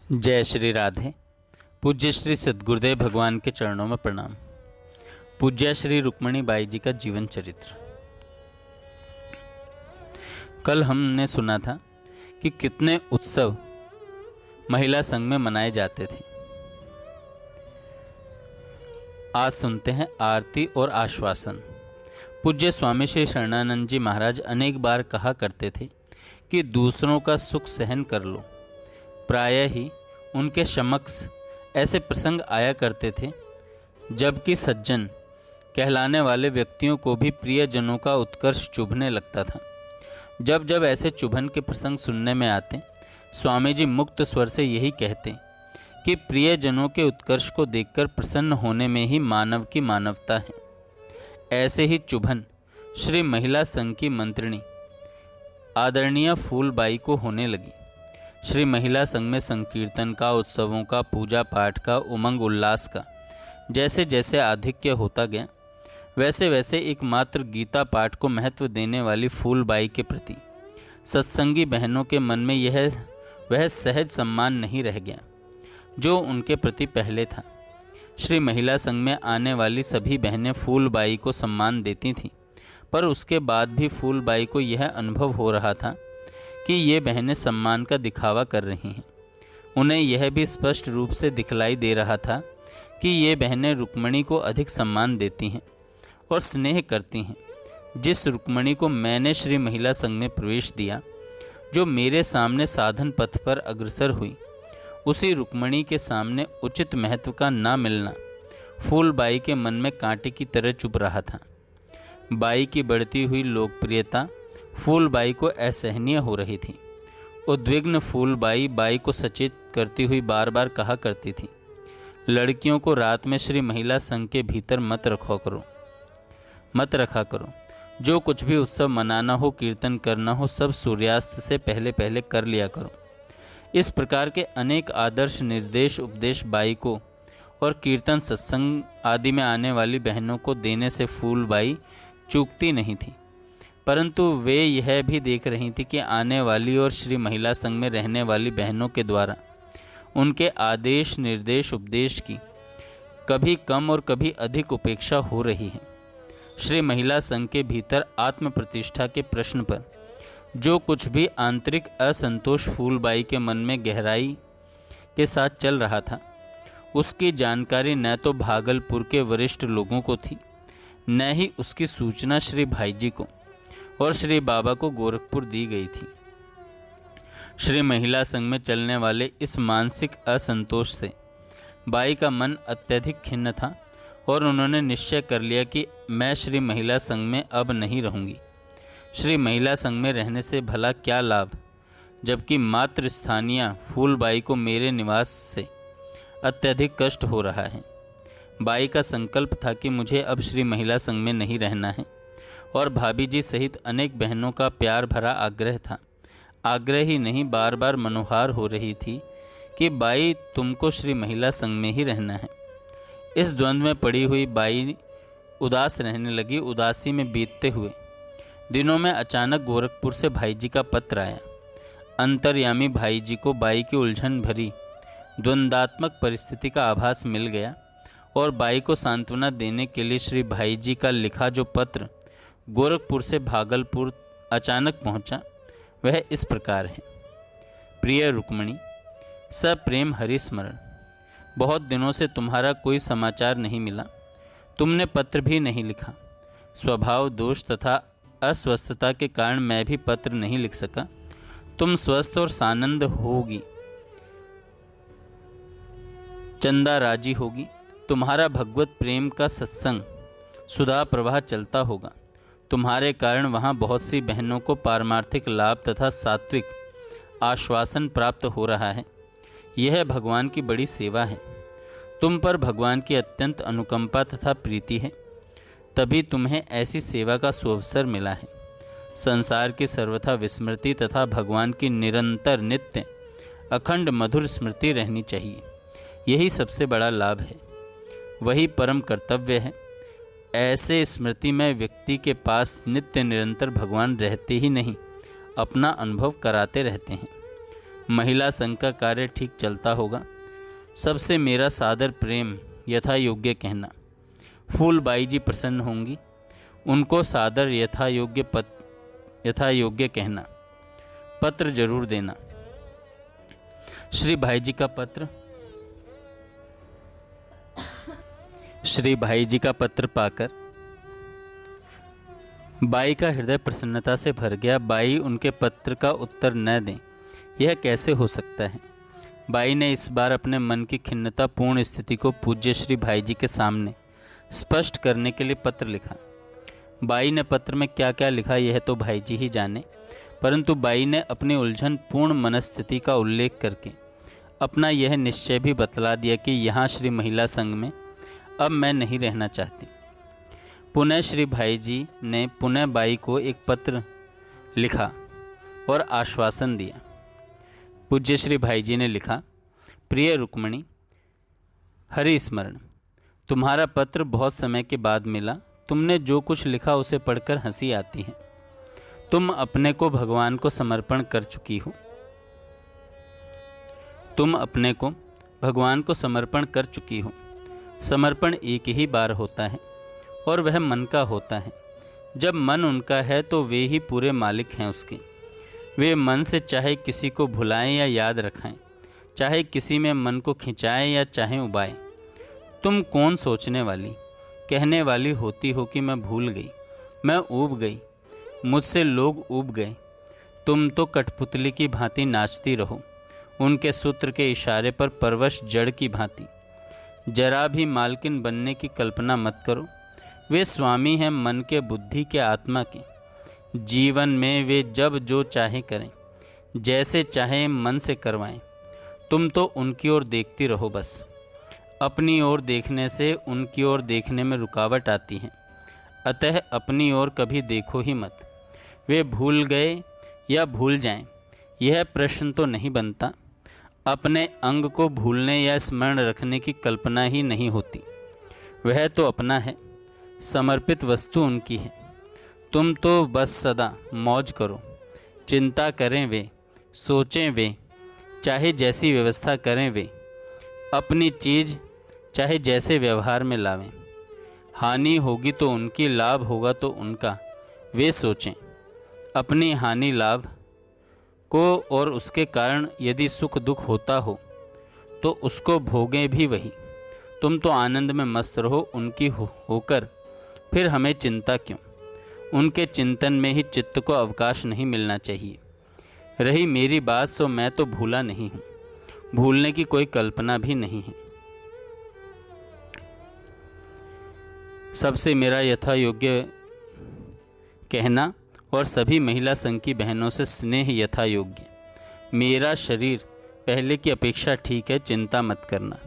जय श्री राधे। पूज्य श्री सद्गुरुदेव भगवान के चरणों में प्रणाम। पूज्य श्री रुक्मणी बाई जी का जीवन चरित्र। कल हमने सुना था कि कितने उत्सव महिला संघ में मनाए जाते थे। आज सुनते हैं आरती और आश्वासन। पूज्य स्वामी श्री शरणानंद जी महाराज अनेक बार कहा करते थे कि दूसरों का सुख सहन कर लो। प्रायः ही उनके समक्ष ऐसे प्रसंग आया करते थे जबकि सज्जन कहलाने वाले व्यक्तियों को भी प्रियजनों का उत्कर्ष चुभने लगता था। जब जब ऐसे चुभन के प्रसंग सुनने में आते, स्वामी जी मुक्त स्वर से यही कहते कि प्रियजनों के उत्कर्ष को देखकर प्रसन्न होने में ही मानव की मानवता है। ऐसे ही चुभन श्री महिला संघ की मंत्रिणी आदरणीय फूलबाई को होने लगी। श्री महिला संघ में संकीर्तन का, उत्सवों का, पूजा पाठ का, उमंग उल्लास का जैसे जैसे आधिक्य होता गया, वैसे वैसे एकमात्र गीता पाठ को महत्व देने वाली फूलबाई के प्रति सत्संगी बहनों के मन में वह सहज सम्मान नहीं रह गया जो उनके प्रति पहले था। श्री महिला संघ में आने वाली सभी बहनें फूलबाई को सम्मान देती थीं, पर उसके बाद भी फूलबाई को यह अनुभव हो रहा था कि ये बहनें सम्मान का दिखावा कर रही हैं। उन्हें यह भी स्पष्ट रूप से दिखलाई दे रहा था कि ये बहनें रुक्मणी को अधिक सम्मान देती हैं और स्नेह करती हैं। जिस रुक्मणी को मैंने श्री महिला संघ में प्रवेश दिया, जो मेरे सामने साधन पथ पर अग्रसर हुई, उसी रुक्मणी के सामने उचित महत्व का ना मिलना फूलबाई के मन में कांटे की तरह चुभ रहा था। बाई की बढ़ती हुई लोकप्रियता फूलबाई को असहनीय हो रही थी। उद्विग्न फूलबाई बाई को सचेत करती हुई बार बार कहा करती थी, लड़कियों को रात में श्री महिला संघ के भीतर मत रखा करो। जो कुछ भी उत्सव मनाना हो, कीर्तन करना हो, सब सूर्यास्त से पहले पहले कर लिया करो। इस प्रकार के अनेक आदर्श निर्देश उपदेश बाई को और कीर्तन सत्संग आदि में आने वाली बहनों को देने से फूलबाई चूकती नहीं थी, परंतु वे यह भी देख रही थी कि आने वाली और श्री महिला संघ में रहने वाली बहनों के द्वारा उनके आदेश निर्देश उपदेश की कभी कम और कभी अधिक उपेक्षा हो रही है। श्री महिला संघ के भीतर आत्म प्रतिष्ठा के प्रश्न पर जो कुछ भी आंतरिक असंतोष फूलबाई के मन में गहराई के साथ चल रहा था, उसकी जानकारी न तो भागलपुर के वरिष्ठ लोगों को थी, न ही उसकी सूचना श्री भाई जी को और श्री बाबा को गोरखपुर दी गई थी। श्री महिला संघ में चलने वाले इस मानसिक असंतोष से बाई का मन अत्यधिक खिन्न था और उन्होंने निश्चय कर लिया कि मैं श्री महिला संघ में अब नहीं रहूंगी। श्री महिला संघ में रहने से भला क्या लाभ, जबकि मातृ स्थानीय फूलबाई को मेरे निवास से अत्यधिक कष्ट हो रहा है। बाई का संकल्प था कि मुझे अब श्री महिला संघ में नहीं रहना है और भाभी जी सहित अनेक बहनों का प्यार भरा आग्रह था। आग्रह ही नहीं, बार बार मनोहार हो रही थी कि बाई तुमको श्री महिला संघ में ही रहना है। इस द्वंद्व में पड़ी हुई बाई उदास रहने लगी। उदासी में बीतते हुए दिनों में अचानक गोरखपुर से भाई जी का पत्र आया। अंतर्यामी भाई जी को बाई की उलझन भरी द्वंद्वात्मक परिस्थिति का आभास मिल गया और बाई को सांत्वना देने के लिए श्री भाई जी का लिखा जो पत्र गोरखपुर से भागलपुर अचानक पहुंचा, वह इस प्रकार है। प्रिय रुक्मणी, सप्रेम हरिस्मरण। बहुत दिनों से तुम्हारा कोई समाचार नहीं मिला, तुमने पत्र भी नहीं लिखा। स्वभाव दोष तथा अस्वस्थता के कारण मैं भी पत्र नहीं लिख सका। तुम स्वस्थ और सानंद होगी, चंदा राजी होगी, तुम्हारा भगवत प्रेम का सत्संग सुधा प्रवाह चलता होगा। तुम्हारे कारण वहाँ बहुत सी बहनों को पारमार्थिक लाभ तथा सात्विक आश्वासन प्राप्त हो रहा है। यह भगवान की बड़ी सेवा है। तुम पर भगवान की अत्यंत अनुकंपा तथा प्रीति है, तभी तुम्हें ऐसी सेवा का सुअवसर मिला है। संसार की सर्वथा विस्मृति तथा भगवान की निरंतर नित्य अखंड मधुर स्मृति रहनी चाहिए। यही सबसे बड़ा लाभ है, वही परम कर्तव्य है। ऐसे स्मृति में व्यक्ति के पास नित्य निरंतर भगवान रहते ही नहीं, अपना अनुभव कराते रहते हैं। महिला संघ का कार्य ठीक चलता होगा। सबसे मेरा सादर प्रेम यथा योग्य कहना। फूलबाई जी प्रसन्न होंगी। उनको सादर यथा योग्य कहना। पत्र जरूर देना। श्री भाई जी का पत्र पाकर बाई का हृदय प्रसन्नता से भर गया। बाई उनके पत्र का उत्तर न दें, यह कैसे हो सकता है। बाई ने इस बार अपने मन की खिन्नता पूर्ण स्थिति को पूज्य श्री भाई जी के सामने स्पष्ट करने के लिए पत्र लिखा। बाई ने पत्र में क्या क्या लिखा यह तो भाई जी ही जाने, परंतु बाई ने अपनी उलझन पूर्ण मनस्थिति का उल्लेख करके अपना यह निश्चय भी बतला दिया कि यहाँ श्री महिला संघ में अब मैं नहीं रहना चाहती। पुनः श्री भाई जी ने पुनः बाई को एक पत्र लिखा और आश्वासन दिया। पूज्य श्री भाई जी ने लिखा, प्रिय रुक्मणी, हरि स्मरण, तुम्हारा पत्र बहुत समय के बाद मिला। तुमने जो कुछ लिखा उसे पढ़कर हंसी आती है। तुम अपने को भगवान को समर्पण कर चुकी हो। समर्पण एक ही बार होता है और वह मन का होता है। जब मन उनका है तो वे ही पूरे मालिक हैं उसके। वे मन से चाहे किसी को भुलाएं या याद रखाएं, चाहे किसी में मन को खिंचाएं या चाहे उबाएं। तुम कौन सोचने वाली, कहने वाली होती हो कि मैं भूल गई, मैं ऊब गई, मुझसे लोग ऊब गए। तुम तो कठपुतली की भांति नाचती रहो, उनके सूत्र के इशारे पर परवश जड़ की भांति। जरा भी मालकिन बनने की कल्पना मत करो। वे स्वामी हैं मन के, बुद्धि के, आत्मा के। जीवन में वे जब जो चाहे करें, जैसे चाहे मन से करवाएं। तुम तो उनकी ओर देखती रहो बस। अपनी ओर देखने से उनकी ओर देखने में रुकावट आती है, अतः अपनी ओर कभी देखो ही मत। वे भूल गए या भूल जाएं, यह प्रश्न तो नहीं बनता। अपने अंग को भूलने या स्मरण रखने की कल्पना ही नहीं होती। वह तो अपना है, समर्पित वस्तु उनकी है। तुम तो बस सदा मौज करो। चिंता करें वे, सोचें वे, चाहे जैसी व्यवस्था करें वे, अपनी चीज़ चाहे जैसे व्यवहार में लावें। हानि होगी तो उनकी, लाभ होगा तो उनका। वे सोचें अपनी हानि लाभ को, और उसके कारण यदि सुख दुख होता हो तो उसको भोगें भी वही। तुम तो आनंद में मस्त रहो उनकी होकर, फिर हमें चिंता क्यों। उनके चिंतन में ही चित्त को अवकाश नहीं मिलना चाहिए। रही मेरी बात सो मैं तो भूला नहीं हूँ, भूलने की कोई कल्पना भी नहीं है। सबसे मेरा यथा योग्य कहना और सभी महिला संघ की बहनों से स्नेह यथा योग्य। मेरा शरीर पहले की अपेक्षा ठीक है, चिंता मत करना।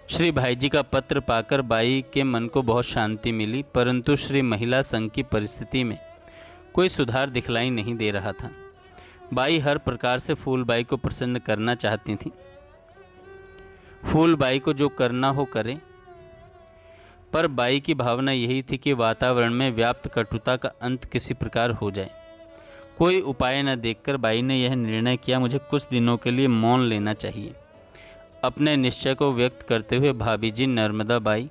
श्री भाई जी का पत्र पाकर बाई के मन को बहुत शांति मिली, परंतु श्री महिला संघ की परिस्थिति में कोई सुधार दिखलाई नहीं दे रहा था। बाई हर प्रकार से फूलबाई को प्रसन्न करना चाहती थी। फूलबाई को जो करना हो करे, पर बाई की भावना यही थी कि वातावरण में व्याप्त कटुता का अंत किसी प्रकार हो जाए। कोई उपाय न देखकर बाई ने यह निर्णय किया, मुझे कुछ दिनों के लिए मौन लेना चाहिए। अपने निश्चय को व्यक्त करते हुए भाभी जी नर्मदा बाई,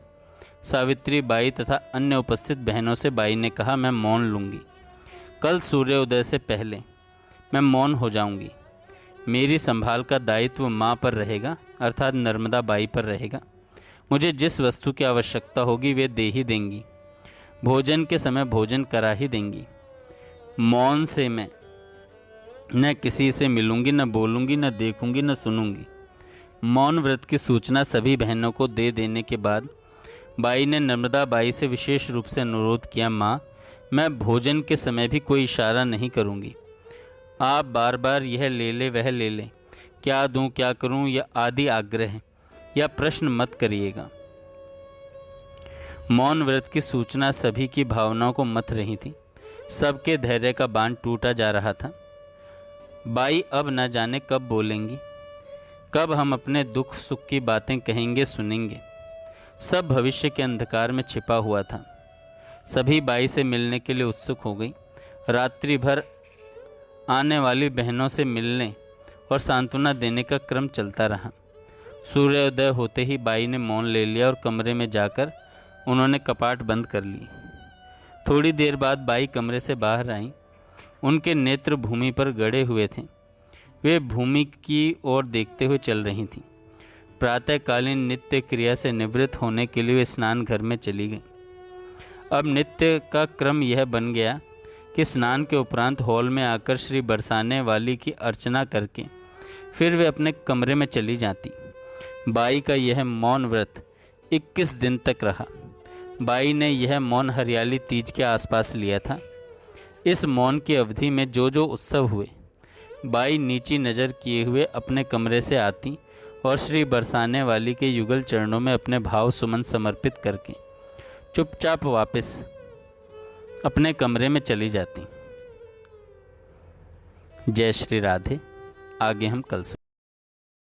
सावित्री बाई तथा अन्य उपस्थित बहनों से बाई ने कहा, मैं मौन लूँगी। कल सूर्योदय से पहले मैं मौन हो जाऊँगी। मेरी संभाल का दायित्व माँ पर रहेगा, अर्थात नर्मदा बाई पर रहेगा। मुझे जिस वस्तु की आवश्यकता होगी वे दे ही देंगी। भोजन के समय भोजन करा ही देंगी। मौन से मैं न किसी से मिलूंगी, न बोलूंगी, न देखूंगी, न सुनूंगी। मौन व्रत की सूचना सभी बहनों को दे देने के बाद बाई ने नर्मदा बाई से विशेष रूप से अनुरोध किया, माँ, मैं भोजन के समय भी कोई इशारा नहीं करूंगी। आप बार बार यह ले ले वह ले ले, क्या दूं क्या करूं या आदि आग्रह या प्रश्न मत करिएगा। मौन व्रत की सूचना सभी की भावनाओं को मथ रही थी। सबके धैर्य का बांध टूटा जा रहा था। बाई अब न जाने कब बोलेंगी, कब हम अपने दुख सुख की बातें कहेंगे सुनेंगे। सब भविष्य के अंधकार में छिपा हुआ था। सभी बाई से मिलने के लिए उत्सुक हो गई। रात्रि भर आने वाली बहनों से मिलने और सांत्वना देने का क्रम चलता रहा। सूर्योदय होते ही बाई ने मौन ले लिया और कमरे में जाकर उन्होंने कपाट बंद कर ली। थोड़ी देर बाद बाई कमरे से बाहर आईं। उनके नेत्र भूमि पर गड़े हुए थे। वे भूमि की ओर देखते हुए चल रही थीं। प्रातःकालीन नित्य क्रिया से निवृत्त होने के लिए वे स्नान घर में चली गईं। अब नित्य का क्रम यह बन गया कि स्नान के उपरांत हॉल में आकर श्री बरसाने वाली की अर्चना करके फिर वे अपने कमरे में चली जाती। बाई का यह मौन व्रत 21 दिन तक रहा। बाई ने यह मौन हरियाली तीज के आसपास लिया था। इस मौन की अवधि में जो जो उत्सव हुए, बाई नीची नज़र किए हुए अपने कमरे से आती और श्री बरसाने वाली के युगल चरणों में अपने भाव सुमन समर्पित करके चुपचाप वापस अपने कमरे में चली जाती। जय श्री राधे। आगे हम कल सुन